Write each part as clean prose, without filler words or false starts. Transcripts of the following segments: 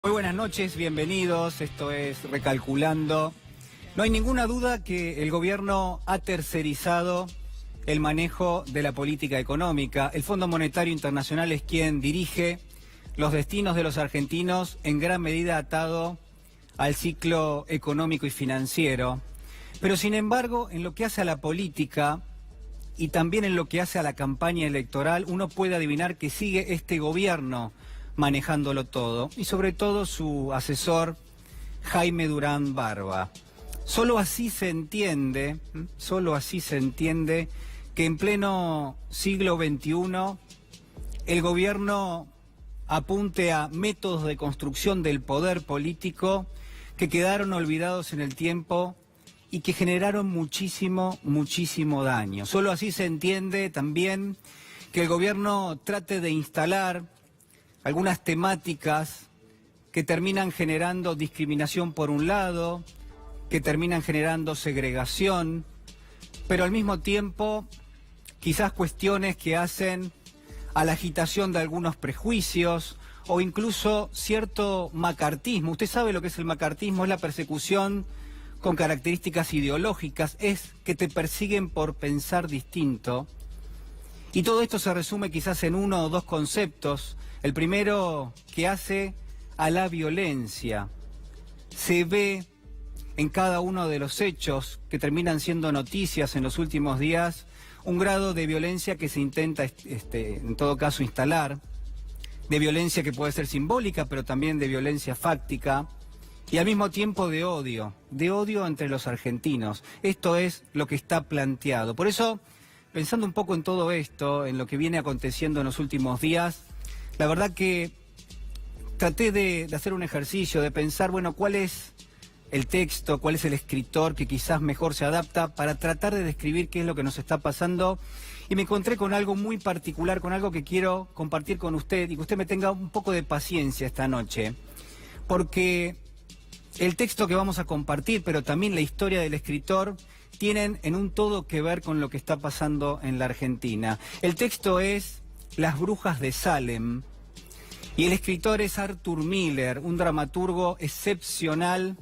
Muy buenas noches, bienvenidos, esto es Recalculando. No hay ninguna duda que el gobierno ha tercerizado el manejo de la política económica. El Fondo Monetario Internacional es quien dirige los destinos de los argentinos, en gran medida atado al ciclo económico y financiero. Pero sin embargo, en lo que hace a la política y también en lo que hace a la campaña electoral, uno puede adivinar que sigue este gobierno manejándolo todo, y sobre todo su asesor Jaime Durán Barba. Solo así se entiende que en pleno siglo XXI el gobierno apunte a métodos de construcción del poder político que quedaron olvidados en el tiempo y que generaron muchísimo daño. Solo así se entiende también que el gobierno trate de instalar algunas temáticas que terminan generando discriminación por un lado, que terminan generando segregación, pero al mismo tiempo quizás cuestiones que hacen a la agitación de algunos prejuicios o incluso cierto macartismo. Usted sabe lo que es el macartismo, es la persecución con características ideológicas, es que te persiguen por pensar distinto. Y todo esto se resume quizás en uno o dos conceptos. El primero, que hace a la violencia. Se ve en cada uno de los hechos que terminan siendo noticias en los últimos días un grado de violencia que se intenta en todo caso instalar, de violencia que puede ser simbólica, pero también de violencia fáctica, y al mismo tiempo de odio entre los argentinos. Esto es lo que está planteado. Por eso, pensando un poco en todo esto, en lo que viene aconteciendo en los últimos días, la verdad que traté de hacer un ejercicio, de pensar, bueno, cuál es el texto, cuál es el escritor que quizás mejor se adapta para tratar de describir qué es lo que nos está pasando. Y me encontré con algo muy particular, con algo que quiero compartir con usted y que usted me tenga un poco de paciencia esta noche. Porque el texto que vamos a compartir, pero también la historia del escritor, tienen en un todo que ver con lo que está pasando en la Argentina. El texto es Las brujas de Salem y el escritor es Arthur Miller, un dramaturgo excepcional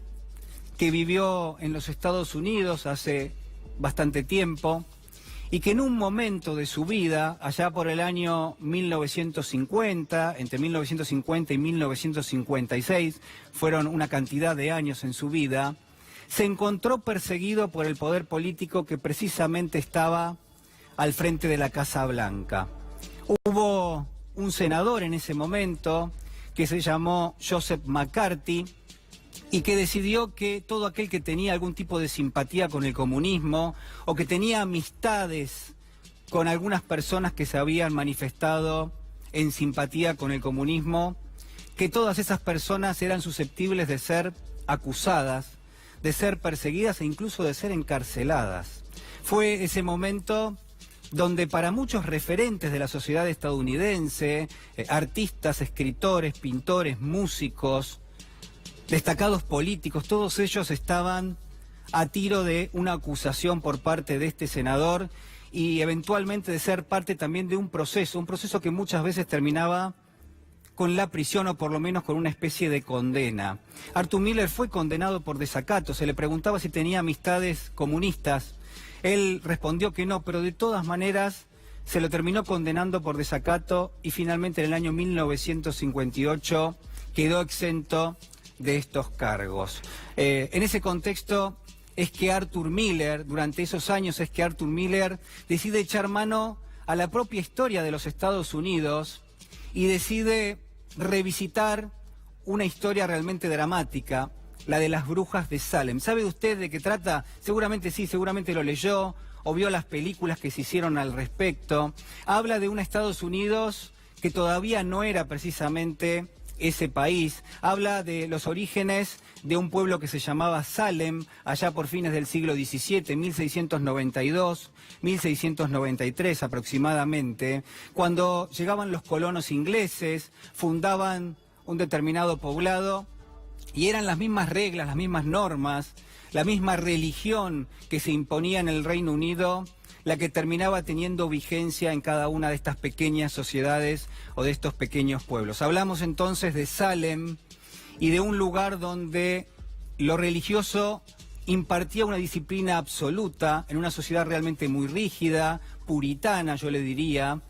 que vivió en los Estados Unidos hace bastante tiempo y que en un momento de su vida, allá por el año 1950, entre 1950 y 1956, fueron una cantidad de años en su vida, se encontró perseguido por el poder político que precisamente estaba al frente de la Casa Blanca. Hubo un senador en ese momento que se llamó Joseph McCarthy y que decidió que todo aquel que tenía algún tipo de simpatía con el comunismo o que tenía amistades con algunas personas que se habían manifestado en simpatía con el comunismo, que todas esas personas eran susceptibles de ser acusadas, de ser perseguidas e incluso de ser encarceladas. Fue ese momento donde para muchos referentes de la sociedad estadounidense, artistas, escritores, pintores, músicos, destacados políticos, todos ellos estaban a tiro de una acusación por parte de este senador y eventualmente de ser parte también de un proceso que muchas veces terminaba con la prisión o por lo menos con una especie de condena. Arthur Miller fue condenado por desacato, se le preguntaba si tenía amistades comunistas. Él respondió que no, pero de todas maneras se lo terminó condenando por desacato y finalmente en el año 1958 quedó exento de estos cargos. En ese contexto es que Arthur Miller, durante esos años es que Arthur Miller decide echar mano a la propia historia de los Estados Unidos y decide revisitar una historia realmente dramática, la de las brujas de Salem. ¿Sabe usted de qué trata? Seguramente sí, seguramente lo leyó o vio las películas que se hicieron al respecto. Habla de un Estados Unidos que todavía no era precisamente ese país. Habla de los orígenes de un pueblo que se llamaba Salem, allá por fines del siglo XVII, 1692, 1693 aproximadamente, cuando llegaban los colonos ingleses, fundaban un determinado poblado, y eran las mismas reglas, las mismas normas, la misma religión que se imponía en el Reino Unido, la que terminaba teniendo vigencia en cada una de estas pequeñas sociedades o de estos pequeños pueblos. Hablamos entonces de Salem y de un lugar donde lo religioso impartía una disciplina absoluta en una sociedad realmente muy rígida, puritana, yo le diría,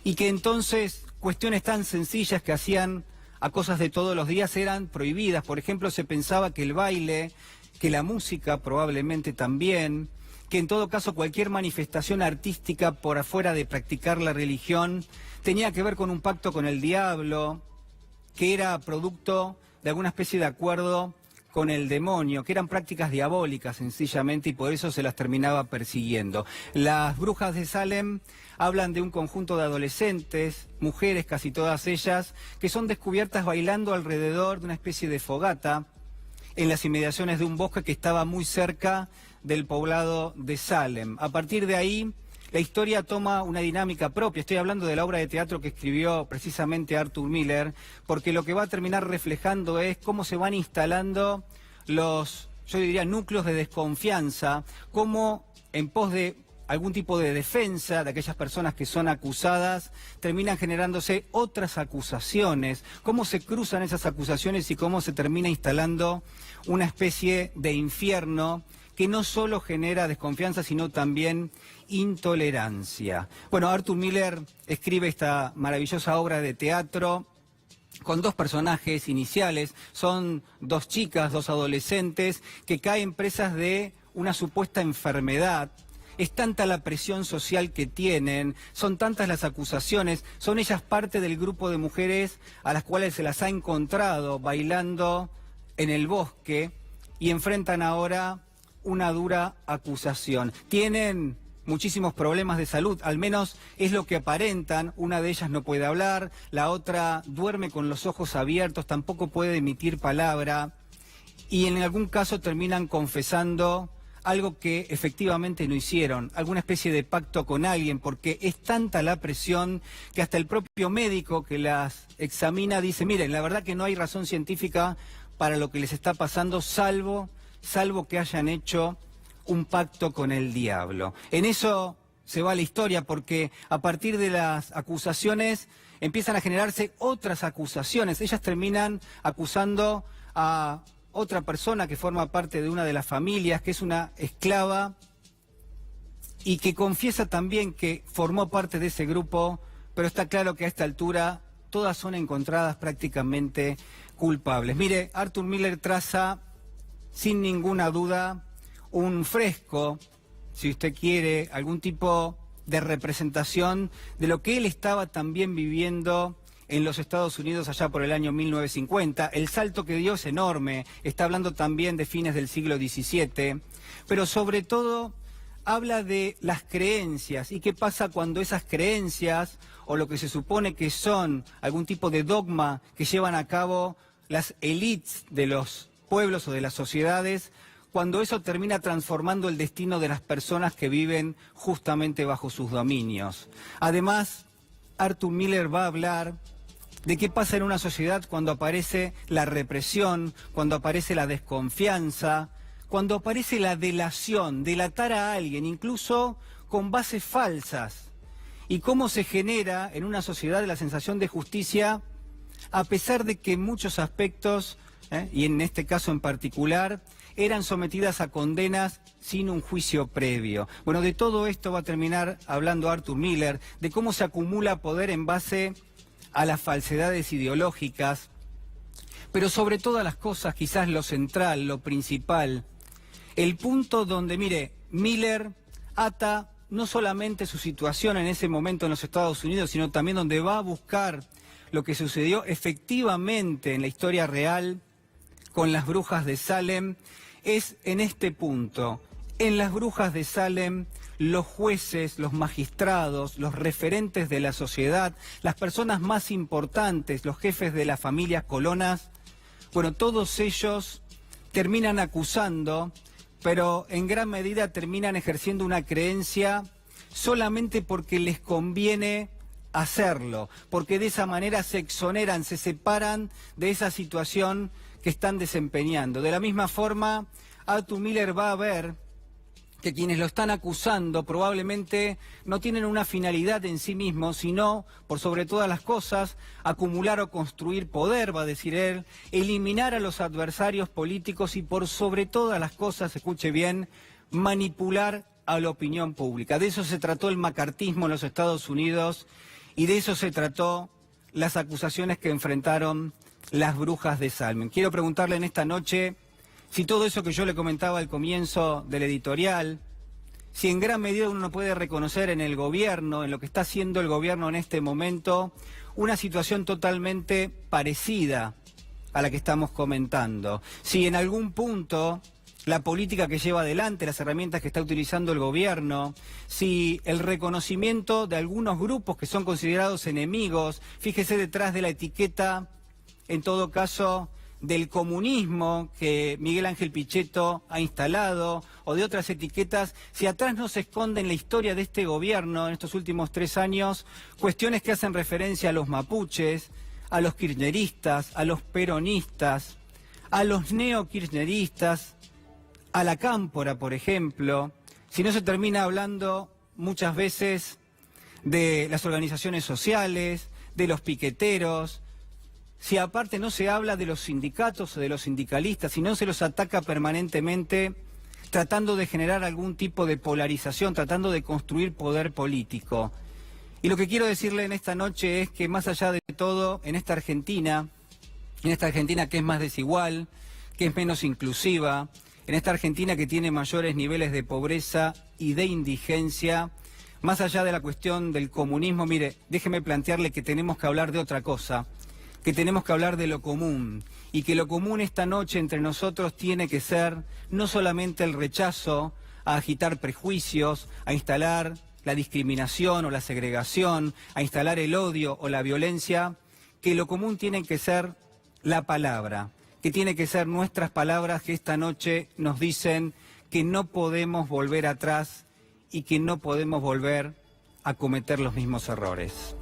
y que entonces cuestiones tan sencillas que hacían a cosas de todos los días eran prohibidas. Por ejemplo, se pensaba que el baile, que la música probablemente también, que en todo caso cualquier manifestación artística por afuera de practicar la religión tenía que ver con un pacto con el diablo, que era producto de alguna especie de acuerdo con el demonio, que eran prácticas diabólicas sencillamente, y por eso se las terminaba persiguiendo. Las brujas de Salem hablan de un conjunto de adolescentes, mujeres casi todas ellas, que son descubiertas bailando alrededor de una especie de fogata en las inmediaciones de un bosque que estaba muy cerca del poblado de Salem. A partir de ahí, la historia toma una dinámica propia. Estoy hablando de la obra de teatro que escribió precisamente Arthur Miller, porque lo que va a terminar reflejando es cómo se van instalando los, yo diría, núcleos de desconfianza, cómo en pos de algún tipo de defensa de aquellas personas que son acusadas, terminan generándose otras acusaciones, cómo se cruzan esas acusaciones y cómo se termina instalando una especie de infierno que no solo genera desconfianza, sino también intolerancia. Bueno, Arthur Miller escribe esta maravillosa obra de teatro con dos personajes iniciales. Son dos chicas, dos adolescentes, que caen presas de una supuesta enfermedad. Es tanta la presión social que tienen, son tantas las acusaciones, son ellas parte del grupo de mujeres a las cuales se las ha encontrado bailando en el bosque y enfrentan ahora una dura acusación. Tienen muchísimos problemas de salud, al menos es lo que aparentan. Una de ellas no puede hablar, la otra duerme con los ojos abiertos, tampoco puede emitir palabra, y en algún caso terminan confesando algo que efectivamente no hicieron, alguna especie de pacto con alguien, porque es tanta la presión que hasta el propio médico que las examina dice: miren, la verdad que no hay razón científica para lo que les está pasando, salvo que hayan hecho un pacto con el diablo. En eso se va la historia, porque a partir de las acusaciones empiezan a generarse otras acusaciones. Ellas terminan acusando a otra persona que forma parte de una de las familias, que es una esclava, y que confiesa también que formó parte de ese grupo, pero está claro que a esta altura todas son encontradas prácticamente culpables. Mire, Arthur Miller traza sin ninguna duda un fresco, si usted quiere, algún tipo de representación de lo que él estaba también viviendo en los Estados Unidos allá por el año 1950. El salto que dio es enorme, está hablando también de fines del siglo XVII, pero sobre todo habla de las creencias y qué pasa cuando esas creencias, o lo que se supone que son algún tipo de dogma que llevan a cabo las élites de los pueblos o de las sociedades, cuando eso termina transformando el destino de las personas que viven justamente bajo sus dominios. Además, Arthur Miller va a hablar de qué pasa en una sociedad cuando aparece la represión, cuando aparece la desconfianza, cuando aparece la delación, delatar a alguien, incluso con bases falsas, y cómo se genera en una sociedad la sensación de justicia, a pesar de que en muchos aspectos, y en este caso en particular, eran sometidas a condenas sin un juicio previo. Bueno, de todo esto va a terminar hablando Arthur Miller, de cómo se acumula poder en base a las falsedades ideológicas, pero sobre todas las cosas, quizás lo central, lo principal, el punto donde, mire, Miller ata no solamente su situación en ese momento en los Estados Unidos, sino también donde va a buscar lo que sucedió efectivamente en la historia real con las brujas de Salem, es en este punto. En las brujas de Salem, los jueces, los magistrados, los referentes de la sociedad, las personas más importantes, los jefes de las familias colonas, bueno, todos ellos terminan acusando, pero en gran medida terminan ejerciendo una creencia solamente porque les conviene hacerlo, porque de esa manera se exoneran, se separan de esa situación que están desempeñando. De la misma forma, Arthur Miller va a ver que quienes lo están acusando probablemente no tienen una finalidad en sí mismos, sino, por sobre todas las cosas, acumular o construir poder, va a decir él, eliminar a los adversarios políticos y, por sobre todas las cosas, escuche bien, manipular a la opinión pública. De eso se trató el macartismo en los Estados Unidos y de eso se trató las acusaciones que enfrentaron las brujas de Salem. Quiero preguntarle en esta noche si todo eso que yo le comentaba al comienzo del editorial, si en gran medida uno puede reconocer en el gobierno, en lo que está haciendo el gobierno en este momento, una situación totalmente parecida a la que estamos comentando. Si en algún punto la política que lleva adelante, las herramientas que está utilizando el gobierno, si el reconocimiento de algunos grupos que son considerados enemigos, fíjese detrás de la etiqueta, en todo caso, del comunismo que Miguel Ángel Pichetto ha instalado, o de otras etiquetas, si atrás no se esconde en la historia de este gobierno en estos últimos 3 años, cuestiones que hacen referencia a los mapuches, a los kirchneristas, a los peronistas, a los neokirchneristas, a la cámpora, por ejemplo, si no se termina hablando muchas veces de las organizaciones sociales, de los piqueteros, si aparte no se habla de los sindicatos o de los sindicalistas, si no se los ataca permanentemente tratando de generar algún tipo de polarización, tratando de construir poder político. Y lo que quiero decirle en esta noche es que más allá de todo, en esta Argentina que es más desigual, que es menos inclusiva, en esta Argentina que tiene mayores niveles de pobreza y de indigencia, más allá de la cuestión del comunismo, mire, déjeme plantearle que tenemos que hablar de otra cosa, que tenemos que hablar de lo común, y que lo común esta noche entre nosotros tiene que ser no solamente el rechazo a agitar prejuicios, a instalar la discriminación o la segregación, a instalar el odio o la violencia, que lo común tiene que ser la palabra, que tiene que ser nuestras palabras que esta noche nos dicen que no podemos volver atrás y que no podemos volver a cometer los mismos errores.